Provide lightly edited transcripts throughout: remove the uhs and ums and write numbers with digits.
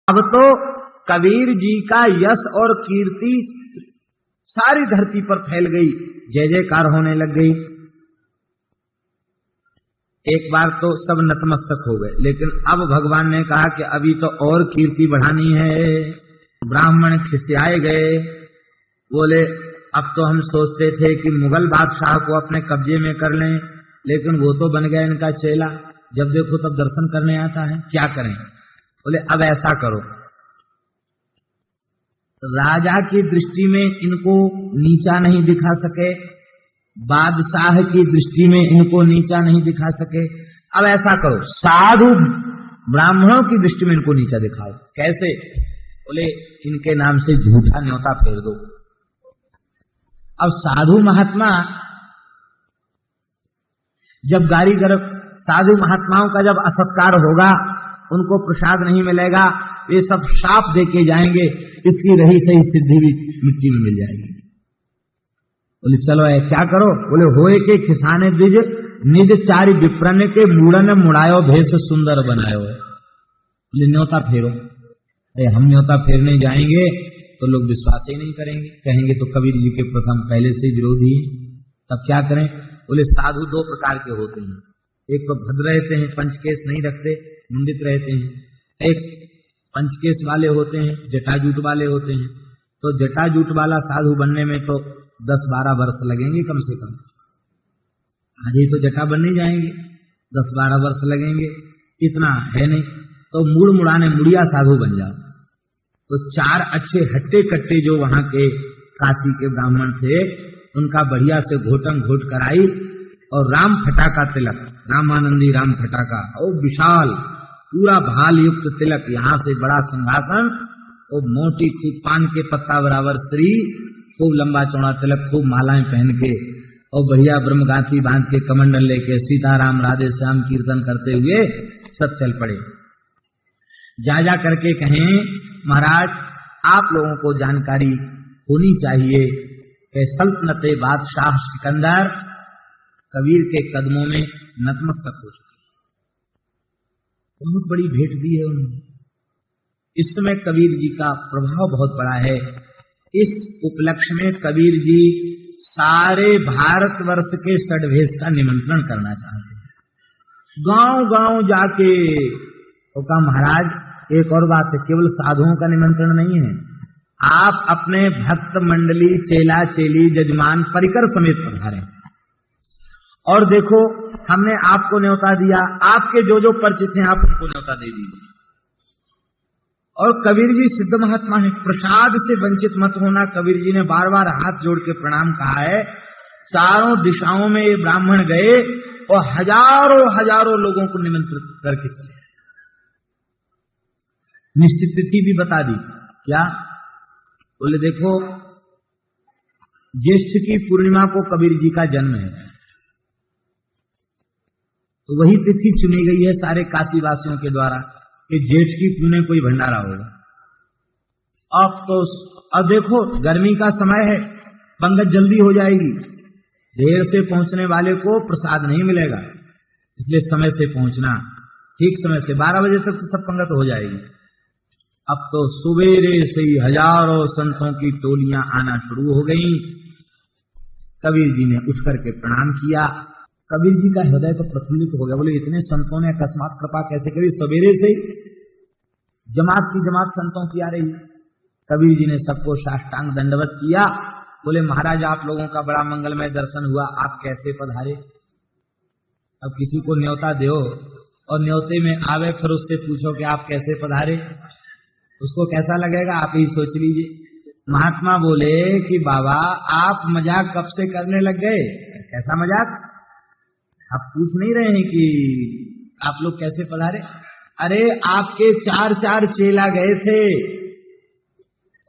अब तो कबीर जी का यश और कीर्ति सारी धरती पर फैल गई, जय जयकार होने लग गई। एक बार तो सब नतमस्तक हो गए, लेकिन अब भगवान ने कहा कि अभी तो और कीर्ति बढ़ानी है। ब्राह्मण खिसियाए गए, बोले अब तो हम सोचते थे कि मुगल बादशाह को अपने कब्जे में कर लें, लेकिन वो तो बन गया इनका चेला, जब देखो तब दर्शन करने आता है, क्या करें। बोले अब ऐसा करो, राजा की दृष्टि में इनको नीचा नहीं दिखा सके, बादशाह की दृष्टि में इनको नीचा नहीं दिखा सके, अब ऐसा करो साधु ब्राह्मणों की दृष्टि में इनको नीचा दिखाओ। कैसे? बोले इनके नाम से झूठा न्योता फेर दो। अब साधु महात्मा जब गारी गर्भ, साधु महात्माओं का जब असत्कार होगा, उनको प्रसाद नहीं मिलेगा, ये सब शाप देके जाएंगे, इसकी रही सही सिद्धि भी मिट्टी में मिल जाएगी। बोले चलो क्या करो? बोले होए के खिसाने द्विज निज चारि विप्रन के मूड़न मुड़ायो भेष सुंदर बनायो। बोले न्योता फेरो। हम न्योता फेरने जाएंगे तो लोग विश्वास ही नहीं करेंगे, कहेंगे तो कबीर जी के प्रथम पहले से विरोधी हैं, तब क्या करें? बोले साधु दो प्रकार के होते हैं, एक तो भद्र रहते हैं, पंचकेश नहीं रखते, मुंडित रहते हैं, एक पंचकेश वाले होते हैं, जटाजूट वाले होते हैं। तो जटाजूट वाला साधु बनने में तो 10-12 वर्ष लगेंगे कम से कम, आज ही तो जटा बनने जाएंगे, 10-12 वर्ष लगेंगे, इतना है नहीं। तो मुड़ मुड़ाने मुड़िया साधु बन जाओ। तो 4 अच्छे हट्टे कट्टे जो वहां के काशी के ब्राह्मण थे, उनका बढ़िया से घोटन घोट कराई और राम फटाका तिलक, रामानंदी राम फटाका और विशाल पूरा भाल युक्त तिलक, यहां से बड़ा सिंहासन और मोटी खूब पान के पत्ता बराबर श्री, खूब लंबा चौड़ा तिलक, खूब मालाएं पहन के और बढ़िया ब्रह्मगांठी बांध के कमंडल लेके सीताराम राधे श्याम कीर्तन करते हुए सब चल पड़े। जा करके कहें महाराज आप लोगों को जानकारी होनी चाहिए कि सल्तनते बादशाह सिकंदर कबीर के कदमों में नतमस्तक हो चुके, बहुत बड़ी भेंट दी है उन्होंने। इस समय कबीर जी का प्रभाव बहुत बड़ा है। इस उपलक्ष्य में कबीर जी सारे भारतवर्ष के षड्भेष का निमंत्रण करना चाहते हैं, गांव गांव जाके। तो कहा महाराज एक और बात है, केवल साधुओं का निमंत्रण नहीं है, आप अपने भक्त मंडली, चेला चेली, जजमान परिकर समेत पधारें। और देखो हमने आपको न्योता दिया, आपके जो जो परिचित हैं आप उनको न्योता दे दीजिए। और कबीर जी सिद्ध महात्मा है, प्रसाद से वंचित मत होना। कबीर जी ने बार बार हाथ जोड़ के प्रणाम कहा है। चारों दिशाओं में ये ब्राह्मण गए और हजारों हजारों लोगों को निमंत्रित करके चले। निश्चित तिथि भी बता दी। क्या? बोले देखो ज्येष्ठ की पूर्णिमा को कबीर जी का जन्म है, तो वही तिथि चुनी गई है सारे काशी वासियों के द्वारा कि जेठ की पुणे कोई भंडारा होगा। अब तो देखो गर्मी का समय है, पंगत जल्दी हो जाएगी, देर से पहुंचने वाले को प्रसाद नहीं मिलेगा, इसलिए समय से पहुंचना, ठीक समय से 12 बजे तक तो सब पंगत हो जाएगी। अब तो सुबेरे से ही हजारों संतों की टोलियां आना शुरू हो गईं। कबीर जी ने उठ करके प्रणाम किया। कबीर जी का हृदय तो प्रफुल्लित हो गया, बोले इतने संतों ने अकस्मात कृपा कैसे करी, सवेरे से जमात की जमात संतों की आ रही। कबीर जी ने सबको साष्टांग दंडवत किया। बोले महाराज आप लोगों का बड़ा मंगलमय दर्शन हुआ, आप कैसे पधारे। अब किसी को न्योता दो और न्योते में आवे, फिर उससे पूछो कि आप कैसे पधारे, उसको कैसा लगेगा आप ही सोच लीजिए। महात्मा बोले कि बाबा आप मजाक कब से करने लग गए। कैसा मजाक? आप पूछ नहीं रहे हैं कि आप लोग कैसे पधारे? अरे आपके 4 चेला गए थे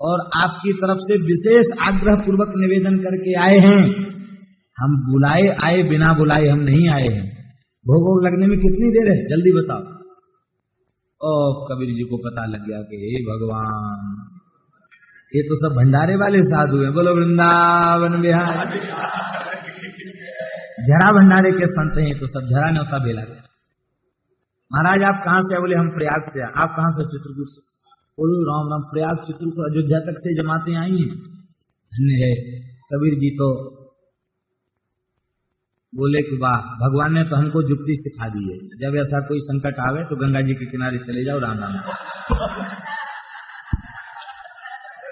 और आपकी तरफ से विशेष आग्रह पूर्वक निवेदन करके आए हैं। हम बुलाए आए, बिना बुलाए हम नहीं आए हैं। भोग लगने में कितनी देर है, जल्दी बताओ। और कबीर जी को पता लग गया कि हे भगवान, ये तो सब भंडारे वाले साधु हैं। बोलो वृंदावन बिहार। झरा भंडारे के संत हैं, तो सब झरा न्योता बेला गया। महाराज आप कहां से? बोले हम प्रयाग से। आप कहां से? चित्रकूट से। बोलो राम राम। प्रयाग चित्रकूट अयोध्या तक से जमातें आई हैं, धन्य है। कबीर जी तो बोले कि वाह, भगवान ने तो हमको जुक्ति सिखा दी है, जब ऐसा कोई संकट आवे तो गंगा जी के किनारे चले जाओ, राम राम।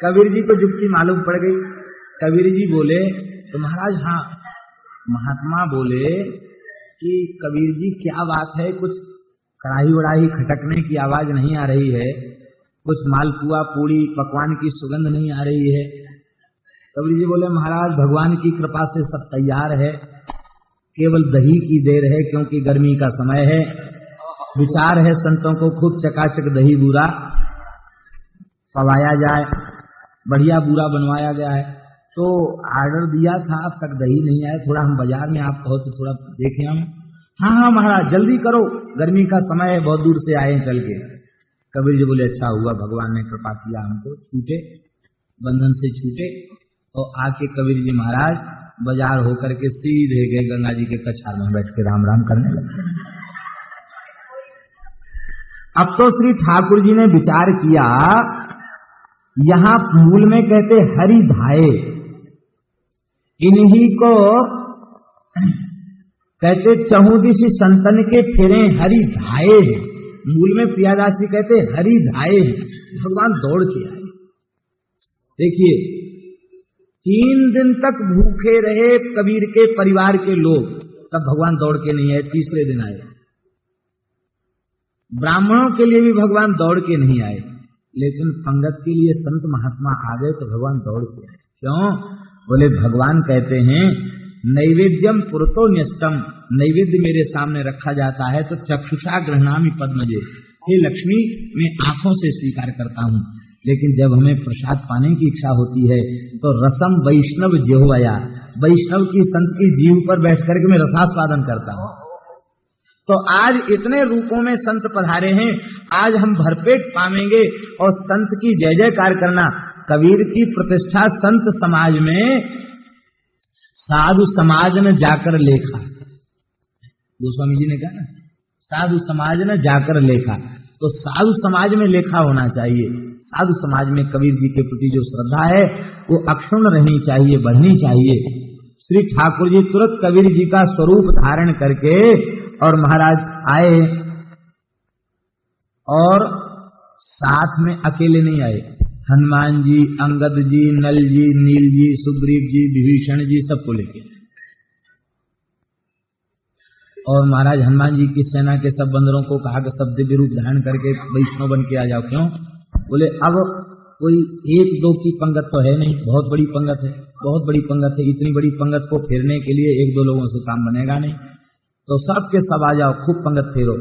कबीर जी को जुक्ति मालूम पड़ गई। कबीर जी बोले तो महाराज हाँ, महात्मा बोले कि कबीर जी क्या बात है, कुछ कढ़ाई उड़ाई खटकने की आवाज नहीं आ रही है, कुछ मालपुआ पूड़ी पकवान की सुगंध नहीं आ रही है। कबीर जी बोले महाराज भगवान की कृपा से सब तैयार है, केवल दही की देर है, क्योंकि गर्मी का समय है। विचार है संतों को खूब चकाचक दही बूरा पवाया जाए, बढ़िया बूरा बनवाया गया है। तो ऑर्डर दिया था, अब तक दही नहीं आया, थोड़ा हम बाजार में आप कहो तो थोड़ा देखें हम। हाँ हाँ महाराज जल्दी करो, गर्मी का समय है, बहुत दूर से आए चल के। कबीर जी बोले अच्छा हुआ भगवान ने कृपा किया, हमको छूटे, बंधन से छूटे। और आके कबीर जी महाराज बाजार होकर के सीधे गए गंगा जी के कछार में बैठ के राम राम करने लगे। अब तो श्री ठाकुर जी ने विचार किया, यहां मूल में कहते हरि धाये, इन्हीं को कहते चहुदिश संतन के फेरे हरि धाये। मूल में प्रियादास जी कहते हरि धाये, भगवान दौड़ के आए। देखिए 3 दिन तक भूखे रहे कबीर के परिवार के लोग, तब भगवान दौड़ के नहीं आए, तीसरे दिन आए। ब्राह्मणों के लिए भी भगवान दौड़ के नहीं आए, लेकिन पंगत के लिए संत महात्मा आ गए तो भगवान दौड़ के आए। क्यों? बोले भगवान कहते हैं नैवेद्यम पुरतो न्यस्तम, नैवेद्य मेरे सामने रखा जाता है तो चक्षुषा गृह्णामि पद्मजे, हे लक्ष्मी मैं आंखों से स्वीकार करता हूँ, लेकिन जब हमें प्रसाद पाने की इच्छा होती है तो रसम वैष्णव जिह्वया, वैष्णव की संत की जीव पर बैठ करके मैं रसास्वादन करता हूँ। तो आज इतने रूपों में संत पधारे हैं, आज हम भरपेट पावेंगे और संत की जय जयकार करना। कबीर की प्रतिष्ठा संत समाज में साधु समाज न जाकर लेखा, गोस्वामी जी ने कहा ना, साधु समाज न जाकर लेखा, तो साधु समाज में लेखा होना चाहिए। साधु समाज में कबीर जी के प्रति जो श्रद्धा है वो अक्षुण्ण रहनी चाहिए, बढ़नी चाहिए। श्री ठाकुर जी तुरंत कबीर जी का स्वरूप धारण करके और महाराज आए, और साथ में अकेले नहीं आए, हनुमान जी, अंगद जी, नल जी, नील जी, सुग्रीव जी, विभीषण जी सबको लेके। और महाराज हनुमान जी की सेना के सब बंदरों को कहा कि सब दिव्य रूप धारण करके वैष्णव बन के आ जाओ। क्यों? बोले अब कोई 1-2 की पंगत तो है नहीं, बहुत बड़ी पंगत है, बहुत बड़ी पंगत है। इतनी बड़ी पंगत को फेरने के लिए 1-2 लोगों से काम बनेगा नहीं, तो सब के सब आ जाओ, खूब पंगत फेरो।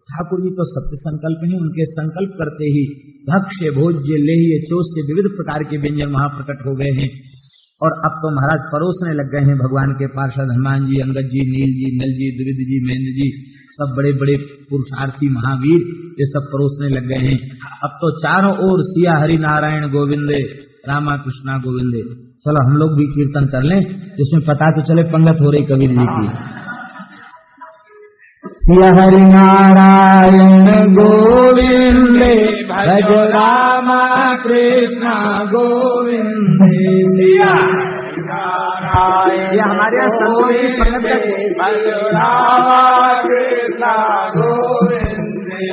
ठाकुर जी तो सत्य संकल्प हैं, उनके संकल्प करते ही भक्ष्य भोज्य लेह्य चोष्य विविध प्रकार के व्यंजन वहां प्रकट हो गए हैं। और अब तो महाराज परोसने लग गए हैं भगवान के पार्षद हनुमान जी, अंगद जी, नील जी, नल जी, द्विविद जी, महेंद्र जी, सब बड़े बड़े पुरुषार्थी महावीर, ये सब परोसने लग गए हैं। अब तो चारों ओर सिया हरि नारायण गोविंदे, रामा कृष्णा गोविंदे। चलो हम लोग भी कीर्तन कर लें, जिसमें पता तो चले पंगत हो रही कबीर जी की। सिया हरि नारायण गोविंदे, भज रामा कृष्णा गोविंदे। सिया नारायण, ये हमारे यहाँ संतों की पंगत, भज रामा कृष्णा गोविंदे।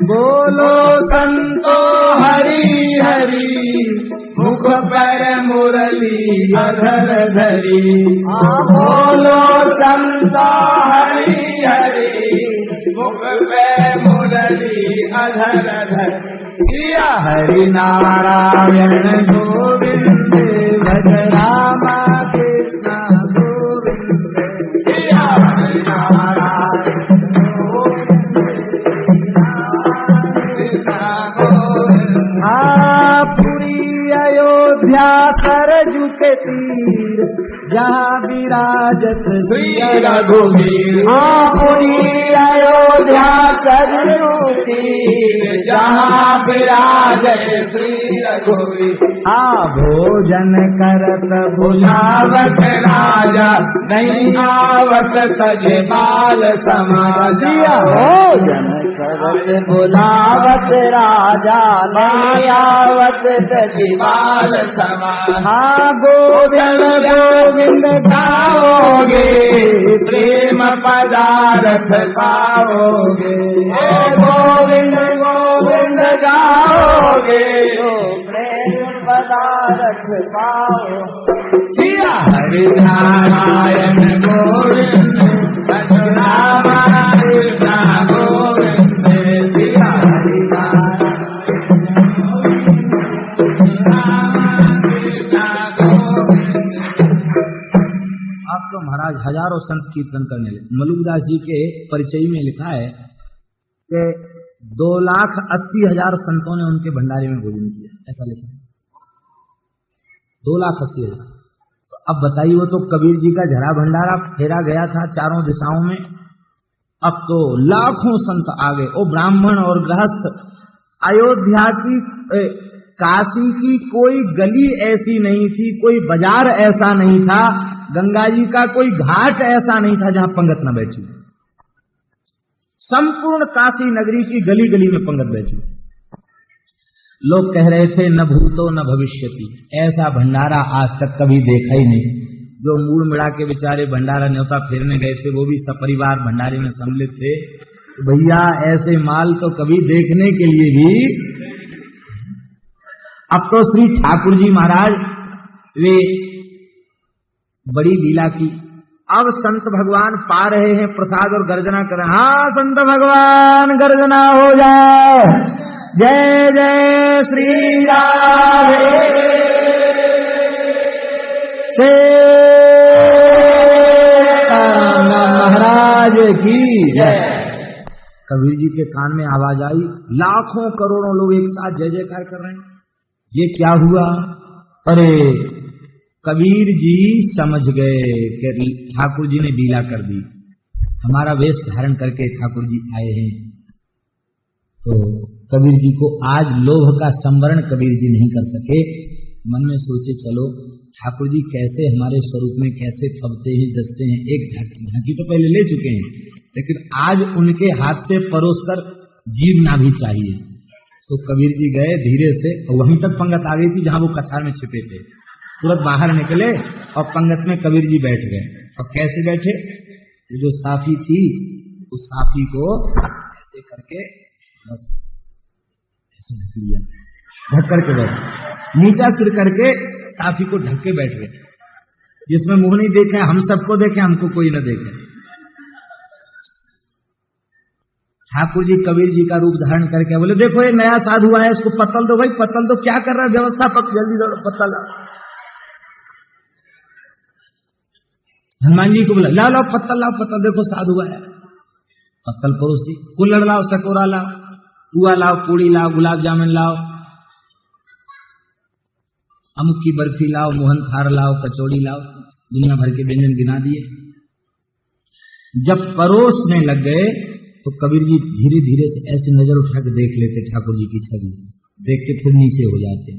बोलो संतो हरि हरि, मुख पर मुरली अधर धरी। बोलो संतो हरि हरि, मुख पे मुरली अधर धरी। सिया हरि नारायण गोविंद, भज रामा कृष्णा गोविंद। सिया हरि नारायण पुरी अयोध्या सरजू के तीर, जहाँ विराजत श्री रघुवीर। पुरी अयोध्या सरजू तीर, जहाँ विराजत श्री रघुवीर। भोजन करत भुलावत राजा, नहीं आवत तज बाल समाज। भोजन करत बुलावत राजा नहीं आवत दीवार समान। हाँ गोविंद गोविंद गाओगे प्रेम पदार्थ पाओगे। गोविंद गोविंद गाओगे तो प्रेम पदार्थ पाओ। सिया हरि नारायण गोविंद राम कृष्ण गोविंद सिया हरि आपको महाराज हजारों संत कीर्तन करने लगे। मलुकदास जी के परिचय में लिखा है कि 2,80,000 संतों ने उनके भंडारे में भोजन किया, ऐसा लिखा है 2,80,000। तो अब बताइए, वो तो कबीर जी का झरा भंडारा फेरा गया था चारों दिशाओं में, अब तो लाखों संत आ गए। वो ब्राह्मण और गृहस्थ, अयोध्या की काशी की कोई गली ऐसी नहीं थी, कोई बाजार ऐसा नहीं था, गंगा जी का कोई घाट ऐसा नहीं था जहां पंगत न बैठी। संपूर्ण काशी नगरी की गली गली में पंगत बैठी थी। लोग कह रहे थे न भूतो न भविष्यति, ऐसा भंडारा आज तक कभी देखा ही नहीं। जो मूड मिला के बेचारे भंडारा न्योता फेरने गए थे वो भी सपरिवार भंडारे में सम्मिलित थे। तो भैया ऐसे माल तो कभी देखने के लिए भी। अब तो श्री ठाकुर जी महाराज वे बड़ी लीला की। अब संत भगवान पा रहे हैं प्रसाद और गर्जना कर रहे हैं। हाँ संत भगवान गर्जना हो जाए, जय जय श्री राधे से महाराज की जय। कबीर जी के कान में आवाज आई, लाखों करोड़ों लोग एक साथ जय जयकार कर रहे हैं। ये क्या हुआ? अरे कबीर जी समझ गए कि ठाकुर जी ने लीला कर दी, हमारा वेश धारण करके ठाकुर जी आए हैं। तो कबीर जी को आज लोभ का संवरण कबीर जी नहीं कर सके। मन में सोचे चलो ठाकुर जी कैसे हमारे स्वरूप में कैसे फबते हैं जसते हैं। एक झांकी तो पहले ले चुके हैं, लेकिन आज उनके हाथ से परोसकर जीवना भी चाहिए। सो कबीर जी गए धीरे से, वहीं तक पंगत आ गई थी जहां वो कछार में छिपे थे। तुरंत बाहर निकले और पंगत में कबीर जी बैठ गए। और कैसे बैठे? जो साफी थी उस साफी को ऐसे करके बस ऐसे ढक लिया, ढक करके बैठे, नीचा सिर करके साफी को ढक के बैठ गए, जिसमें मुंह नहीं देखे, हम सबको देखे, हमको कोई न देखे। ठाकुर जी कबीर जी का रूप धारण करके बोले, देखो ये नया साधु आया, इसको पत्तल दो भाई, पत्तल दो। क्या कर रहा है व्यवस्थापक? जल्दी दौड़ो पत्तल लाओ। हनुमान जी को बोला, लाओ लाओ पत्तल लाओ, पत्तल देखो साधु आया। पत्तल परोस दी। कुल्हड़ लाओ, सकोरा लाओ, पुआ लाओ, पूड़ी लाओ, गुलाब जामुन लाओ, अमुक की बर्फी लाओ, मोहन थार लाओ, कचौड़ी लाओ, दुनिया भर के व्यंजन गिना दिए। जब परोसने लग गए तो कबीर जी धीरे धीरे से ऐसे नजर उठा के देख लेते ठाकुर जी की छवि, देख के फिर नीचे हो जाते।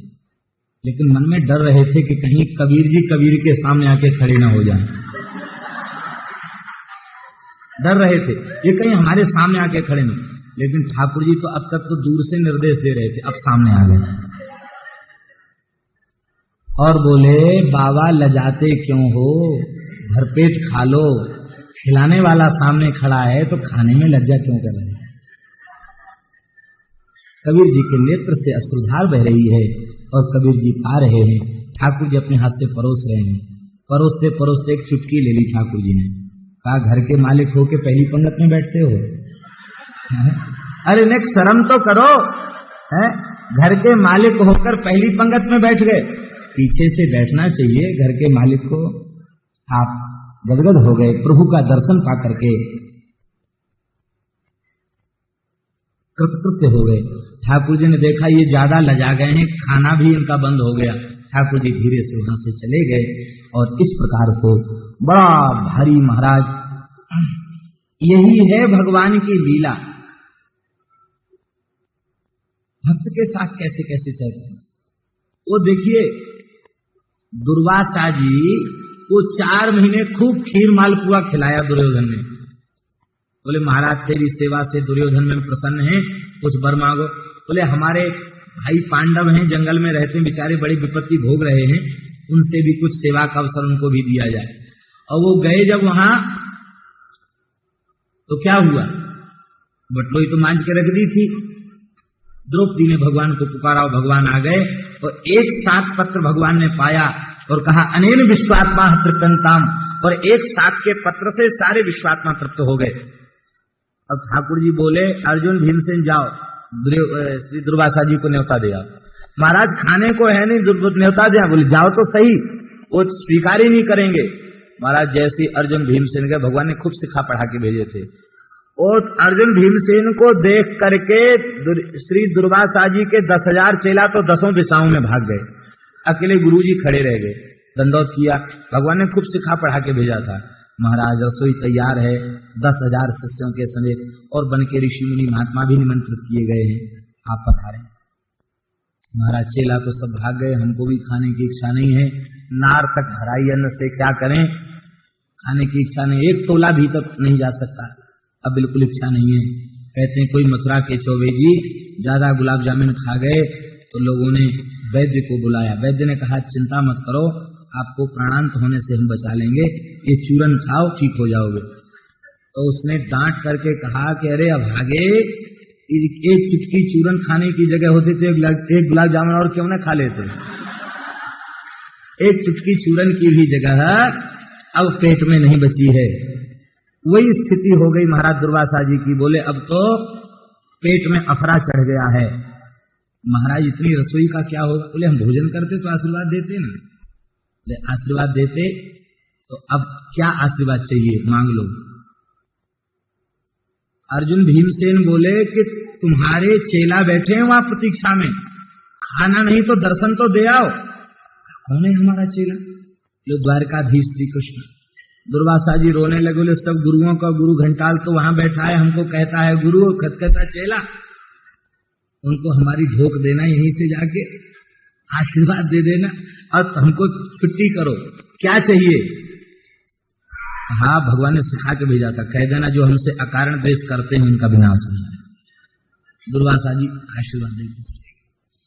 लेकिन मन में डर रहे थे कि कहीं कबीर जी कबीर के सामने आके खड़े ना हो जाएं। डर रहे थे ये कहीं हमारे सामने आके खड़े नहीं। लेकिन ठाकुर जी तो अब तक तो दूर से निर्देश दे रहे थे, अब सामने आ गए और बोले, बाबा लजाते क्यों हो, भरपेट खा लो, खिलाने वाला सामने खड़ा है तो खाने में लज्जा क्यों कर रहे हैं? कबीर जी के नेत्र से अश्रुधार बह रही है और कबीर जी पा रहे हैं। ठाकुर जी अपने हाथ से परोस रहे हैं। परोसते परोसते एक चुटकी ले ली ठाकुर जी ने, कहा घर के मालिक होके पहली पंगत में बैठते हो? अरे नेक शर्म तो करो, है? घर के मालिक होकर पहली पंगत में बैठ गए। पीछे से बैठना चाहिए। घर के मालिक को आप गदगद हो गए प्रभु का दर्शन पा करके, कृतकृत्य हो गए। ठाकुर जी ने देखा ये ज्यादा लजा गए हैं, खाना भी इनका बंद हो गया। ठाकुर जी धीरे से वहां से चले गए और इस प्रकार से बड़ा भारी महाराज, यही है भगवान की लीला। भक्त के साथ कैसे कैसे चलते हैं वो देखिए। दुर्वासा जी को 4 महीने खूब खीर मालपुआ खिलाया दुर्योधन ने, बोले महाराज तेरी सेवा से दुर्योधन में प्रसन्न है, कुछ वर मांगो। बोले हमारे भाई पांडव हैं, जंगल में रहते हैं, बेचारे बड़ी विपत्ति भोग रहे हैं, उनसे भी कुछ सेवा का अवसर उनको भी दिया जाए। और वो गए जब वहां तो क्या हुआ, बटलोई तो मांझ के रख दी थी। द्रौपदी ने भगवान को पुकारा और भगवान आ गए और एक साथ पत्र भगवान ने पाया और कहा अनेन विश्वात्मा तृप्तंताम, और एक साथ के पत्र से सारे विश्वात्मा तृप्त हो गए। अब ठाकुर जी बोले अर्जुन भीमसेन जाओ श्री दुर्वासा जी को न्योता दिया। महाराज खाने को है नहीं, न्योता दिया। बोले जाओ तो सही, वो स्वीकार ही नहीं करेंगे। महाराज जैसे अर्जुन भीमसेन गए, भगवान ने खूब सिखा पढ़ा के भेजे थे, और अर्जुन भीमसेन को देख करके श्री दुर्वासा जी के 10,000 चेला तो 10 दिशाओं में भाग गए, अकेले गुरुजी खड़े रह गए। दंडोत किया, भगवान ने खूब सिखा पढ़ा के भेजा था। महाराज रसोई तैयार है 10,000 शिष्यों के समेत, और बन के ऋषि मुनि महात्मा भी निमंत्रित किए गए हैं, आप पधारें। महाराज चेला तो सब भाग गए, हमको भी खाने की इच्छा नहीं है, नार तक भराई अन्न से क्या करें, खाने की इच्छा नहीं, एक तोला भी तक नहीं जा सकता, अब बिल्कुल इच्छा नहीं है। कहते हैं कोई मथुरा के चौबे जी ज्यादा गुलाब जामुन खा गए तो लोगों ने वैद्य को बुलाया। वैद्य ने कहा चिंता मत करो, आपको प्राणांत होने से हम बचा लेंगे, ये चूरन खाओ ठीक हो जाओगे। तो उसने डांट करके कहा कि अरे अभागे, एक चुटकी चूरन खाने की जगह होती तो एक गुलाब जामुन और क्यों ना खा लेते। एक चुटकी चूरन की भी जगह अब पेट में नहीं बची है। वही स्थिति हो गई महाराज दुर्वासा जी की। बोले अब तो पेट में अफरा चढ़ गया है। महाराज इतनी रसोई का क्या होगा। बोले हम भोजन करते तो आशीर्वाद देते ना। बोले आशीर्वाद देते तो अब क्या आशीर्वाद चाहिए मांग लो। अर्जुन भीमसेन बोले कि तुम्हारे चेला बैठे हैं वहां प्रतीक्षा में, खाना नहीं तो दर्शन तो दे आओ। कौन है हमारा चेला। जो द्वारकाधीश श्री कृष्ण। दुर्वासा जी रोने लगे, बोले सब गुरुओं का गुरु घंटाल तो वहां बैठा है, हमको कहता है गुरु, खतखता चेला, उनको हमारी भोग देना, यहीं से जाके आशीर्वाद दे देना और हमको छुट्टी करो, क्या चाहिए। हाँ भगवान ने सिखा के भेजा था, कह देना जो हमसे अकारण द्वेष करते हैं उनका विनाश हो जाए। दुर्वासा जी आशीर्वाद देते चले।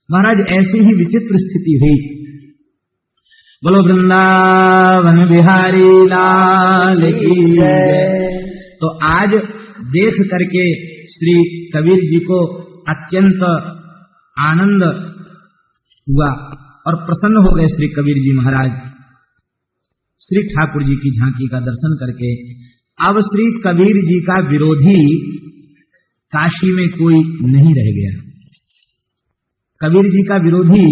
महाराज ऐसी ही विचित्र स्थिति हुई। बोलो वृंदावन बिहारी लाल की जय। तो आज देख करके श्री कबीर जी को अत्यंत आनंद हुआ और प्रसन्न हो गए श्री कबीर जी महाराज श्री ठाकुर जी की झांकी का दर्शन करके। अब श्री कबीर जी का विरोधी काशी में कोई नहीं रह गया। कबीर जी का विरोधी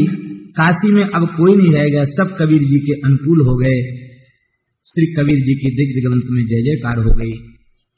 काशी में अब कोई नहीं रह गया, सब कबीर जी के अनुकूल हो गए। श्री कबीर जी की दिग् दिगंत में जय जयकार हो गई।